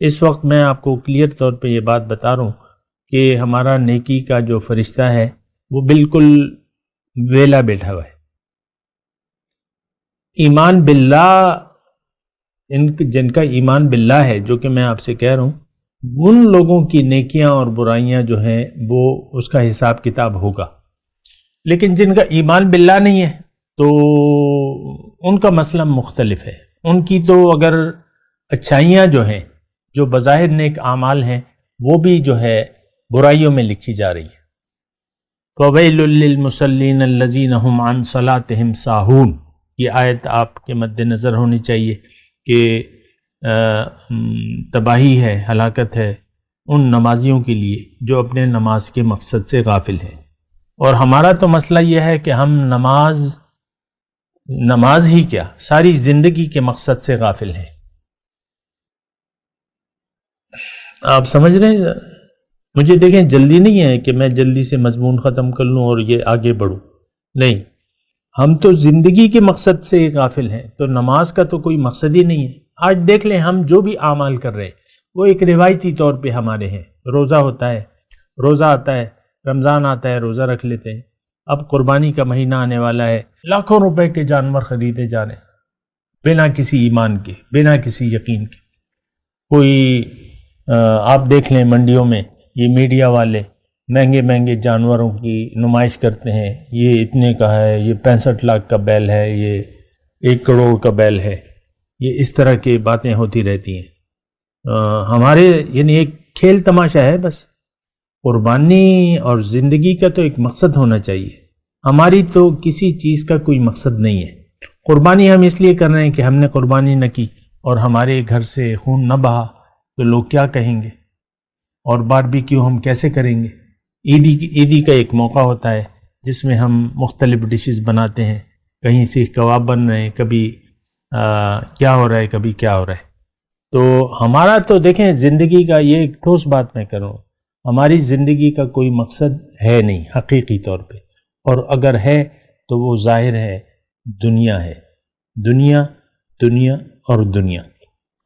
اس وقت میں آپ کو کلیئر طور پہ یہ بات بتا رہا ہوں کہ ہمارا نیکی کا جو فرشتہ ہے وہ بالکل ویلا بیٹھا ہوا ہے. ایمان باللہ، جن کا ایمان باللہ ہے، جو کہ میں آپ سے کہہ رہا ہوں، ان لوگوں کی نیکیاں اور برائیاں جو ہیں وہ اس کا حساب کتاب ہوگا. لیکن جن کا ایمان باللہ نہیں ہے تو ان کا مسئلہ مختلف ہے. ان کی تو اگر اچھائیاں جو ہیں، جو بظاہر نیک اعمال ہیں، وہ بھی جو ہے برائیوں میں لکھی جا رہی ہے. فَوَيْلٌ لِّلْمُصَلِّينَ الَّذِينَ هُمْ عَنْ صَلَاتِهِمْ سَاهُونَ. یہ آیت آپ کے مد نظر ہونی چاہیے کہ تباہی ہے، ہلاکت ہے ان نمازیوں کے لیے جو اپنے نماز کے مقصد سے غافل ہیں. اور ہمارا تو مسئلہ یہ ہے کہ ہم نماز ہی کیا، ساری زندگی کے مقصد سے غافل ہیں. آپ سمجھ رہے ہیں؟ مجھے دیکھیں، جلدی نہیں ہے کہ میں جلدی سے مضمون ختم کر لوں اور یہ آگے بڑھوں، نہیں. ہم تو زندگی کے مقصد سے غافل ہیں، تو نماز کا تو کوئی مقصد ہی نہیں ہے. آج دیکھ لیں، ہم جو بھی اعمال کر رہے ہیں وہ ایک روایتی طور پہ ہمارے ہیں. روزہ ہوتا ہے، روزہ آتا ہے، رمضان آتا ہے، روزہ رکھ لیتے ہیں. اب قربانی کا مہینہ آنے والا ہے، لاکھوں روپے کے جانور خریدے جا رہے ہیں بنا کسی ایمان کے، بنا کسی یقین کے. کوئی آپ دیکھ لیں منڈیوں میں یہ میڈیا والے مہنگے مہنگے جانوروں کی نمائش کرتے ہیں، یہ اتنے کا ہے، یہ 65 لاکھ کا بیل ہے، یہ 1 کروڑ کا بیل ہے. یہ اس طرح کی باتیں ہوتی رہتی ہیں. ہمارے یعنی ایک کھیل تماشا ہے بس. قربانی اور زندگی کا تو ایک مقصد ہونا چاہیے. ہماری تو کسی چیز کا کوئی مقصد نہیں ہے. قربانی ہم اس لیے کر رہے ہیں کہ ہم نے قربانی نہ کی اور ہمارے گھر سے خون نہ بہا تو لوگ کیا کہیں گے، اور باربیکیو ہم کیسے کریں گے. عیدی کا ایک موقع ہوتا ہے جس میں ہم مختلف ڈشز بناتے ہیں، کہیں سیخ کباب بن رہے ہیں، کبھی کیا ہو رہا ہے، کبھی کیا ہو رہا ہے. تو ہمارا تو دیکھیں زندگی کا یہ ایک ٹھوس بات میں کروں، ہماری زندگی کا کوئی مقصد ہے نہیں حقیقی طور پہ. اور اگر ہے تو وہ ظاہر ہے، دنیا ہے. دنیا، دنیا اور دنیا.